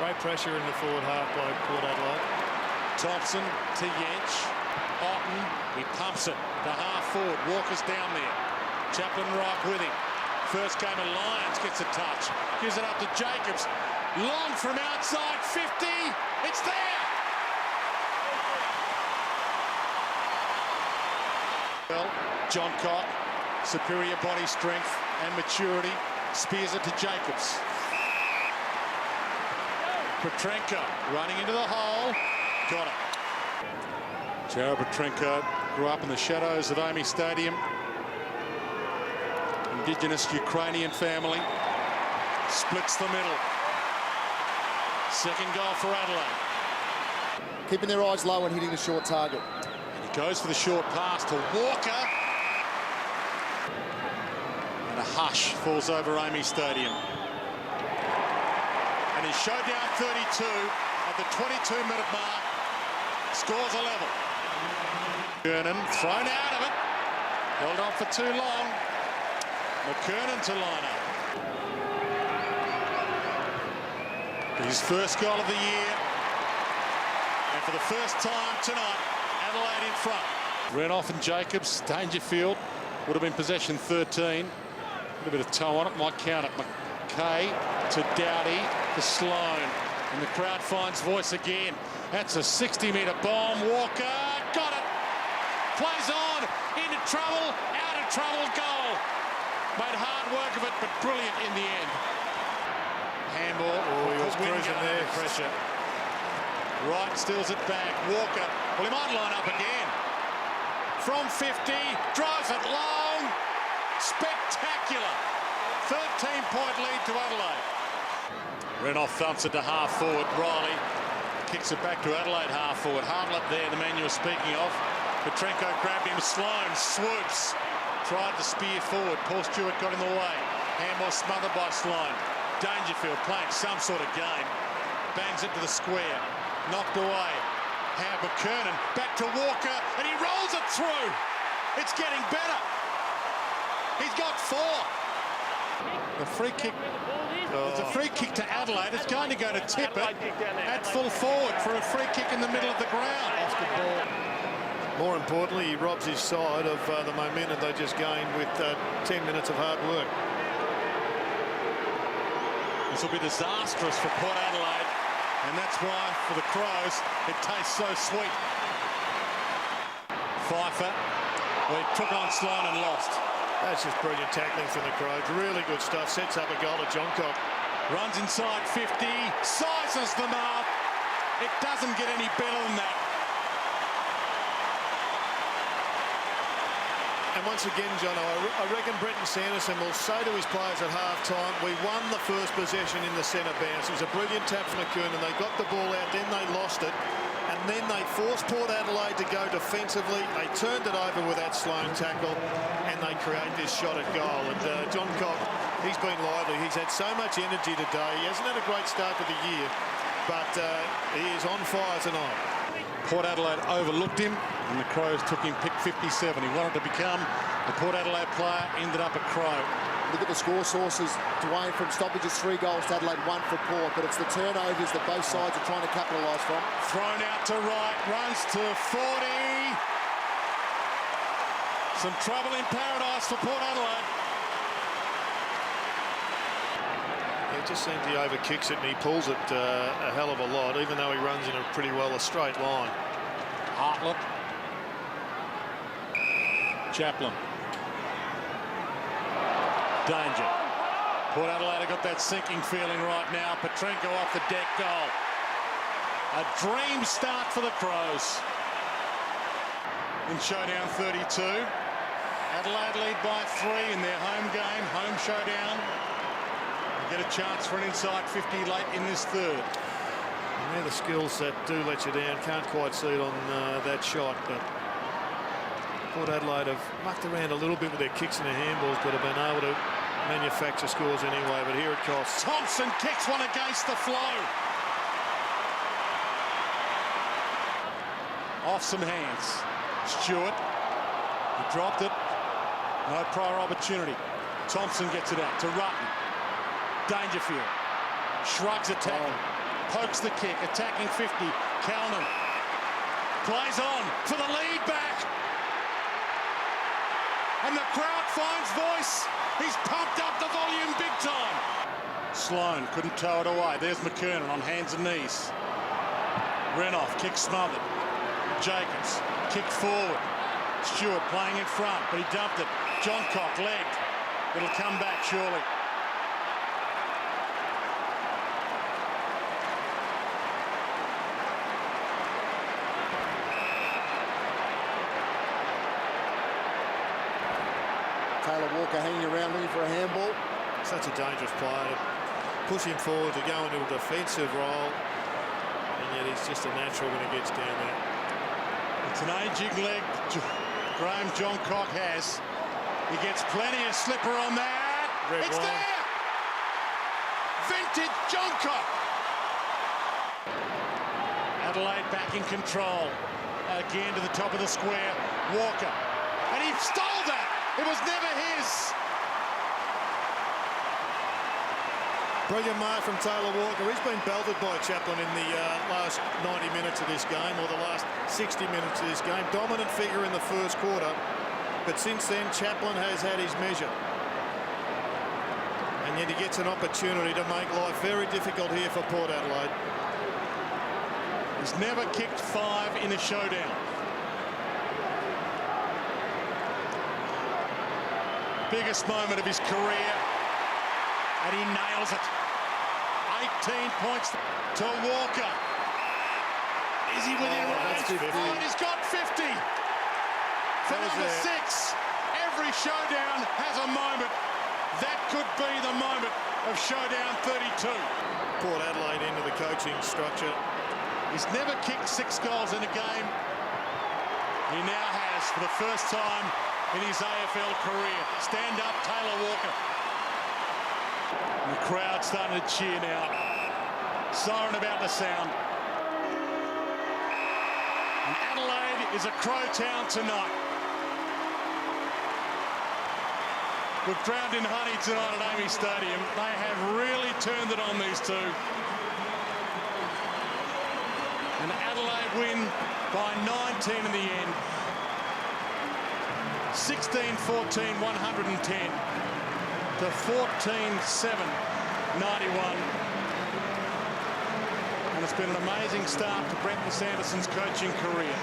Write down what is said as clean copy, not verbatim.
Great pressure in the forward half by Port Adelaide. Thompson to Yench. Otten, he pumps it to half forward. Walker's down there. Chaplin right with him. First game of Lions gets a touch. Gives it up to Jacobs. Long from outside 50. It's there. Well, John Cock, superior body strength and maturity, spears it to Jacobs. Petrenko running into the hole. Got it. Jared Petrenko grew up in the shadows of AAMI Stadium. Indigenous Ukrainian family. Splits the middle. Second goal for Adelaide. Keeping their eyes low and hitting the short target. And he goes for the short pass to Walker. And a hush falls over AAMI Stadium. And he showed down 32 at the 22-minute mark. Scores a level. McKernan thrown out of it. Held on for too long. McKernan to line up. His first goal of the year. And for the first time tonight, Adelaide in front. Renouf and Jacobs, Dangerfield. Would have been possession 13. A bit of toe on it, might count it. McKay to Doughty to Sloan. And the crowd finds voice again. That's a 60-metre bomb. Walker got it. Plays on, into trouble, out of trouble, goal. Made hard work of it, but brilliant in the end. Handball. Oh, he was cruising there. Pressure. Wright steals it back. Walker, well, he might line up again. From 50, drives it long. Spectacular. 13-point lead to Adelaide. Renouf thumps it to half forward. Riley kicks it back to Adelaide half forward. Hartlett there, the man you were speaking of. Petrenko grabbed him. Sloan swoops. Tried to spear forward. Paul Stewart got in the way. Handball smothered by Sloan. Dangerfield playing some sort of game. Bangs it to the square. Knocked away. Howard McKernan back to Walker, and he rolls it through. It's getting better. He's got 4. The free kick. It's a free kick to Adelaide. It's going to go to Tippett at full forward for a free kick in the middle of the ground. Off the ball. More importantly, he robs his side of the momentum they just gained with 10 minutes of hard work. This will be disastrous for Port Adelaide, and that's why, for the Crows, it tastes so sweet. Pfeiffer, well, he took on Sloan and lost. That's just brilliant tackling from the Crows. Really good stuff. Sets up a goal to John Cock. Runs inside 50, sizes them up. It doesn't get any better than that. And once again, John, I reckon Brenton Sanderson will say to his players at half-time, we won the first possession in the centre bounce. It was a brilliant tap from McKernan. They got the ball out, then they lost it. And then they forced Port Adelaide to go defensively. They turned it over with that Sloan tackle, and they create this shot at goal. And John Cock, he's been lively. He's had so much energy today. He hasn't had a great start to the year, but he is on fire tonight. Port Adelaide overlooked him, and the Crows took him pick 57. He wanted to become a Port Adelaide player, ended up a Crow. Look at the score sources, Dwayne, from stoppages 3 goals to Adelaide, 1 for Port, but it's the turnovers that both sides are trying to capitalise from. Thrown out to right, runs to 40. Some trouble in paradise for Port Adelaide. It just seems he overkicks it and he pulls it a hell of a lot, even though he runs in a pretty well a straight line. Hartlett. Chaplin. Danger. Port Adelaide have got that sinking feeling right now. Petrenko off the deck, goal. A dream start for the Crows. In showdown 32. Adelaide lead by 3 in their home game, home showdown. They get a chance for an inside 50 late in this third. And they're the skills that do let you down. Can't quite see it on that shot, but Port Adelaide have mucked around a little bit with their kicks and their handballs, but have been able to manufacture scores anyway. But here it costs. Thompson kicks one against the flow. Off some hands. Stewart. He dropped it. No prior opportunity. Thompson gets it out to Rutten. Dangerfield. Shrugs a tackle. pokes the kick, attacking 50. Calnan plays on for the lead back. And the crowd finds voice. He's pumped up the volume big time. Sloan couldn't tow it away. There's McKernan on hands and knees. Renouf, kick smothered. Jacobs, kick forward. Stewart playing in front, but he dumped it. Johncock legged. It'll come back surely. Taylor Walker hanging around looking for a handball. Such a dangerous player to push him forward to go into a defensive role, and yet he's just a natural when he gets down there. It's an aging leg Graham Johncock has. He gets plenty of slipper on that. It's wine. there! Vintage Johncock! Adelaide back in control. Again to the top of the square. Walker. And he stole that! It was never his! Brilliant mark from Taylor Walker. He's been belted by Chaplin in the last 90 minutes of this game, or the last 60 minutes of this game. Dominant figure in the first quarter, but since then Chaplin has had his measure. And yet he gets an opportunity to make life very difficult here for Port Adelaide. He's never kicked 5 in a showdown. Biggest moment of his career, and he nails it. 18 points to Walker. Is he within range? Oh, and he's got 50. For number 6, every showdown has a moment. That could be the moment of showdown 32. Port Adelaide into the coaching structure. He's never kicked 6 goals in a game. He now has for the first time in his AFL career. Stand up, Taylor Walker. And the crowd starting to cheer now. Siren about the sound. And Adelaide is a Crow town tonight. With Drowned in Honey tonight at AAMI Stadium, they have really turned it on, these two. And Adelaide win by 19 in the end. 16-14, 110 to 14-7, 91. And it's been an amazing start to Brenton Sanderson's coaching career.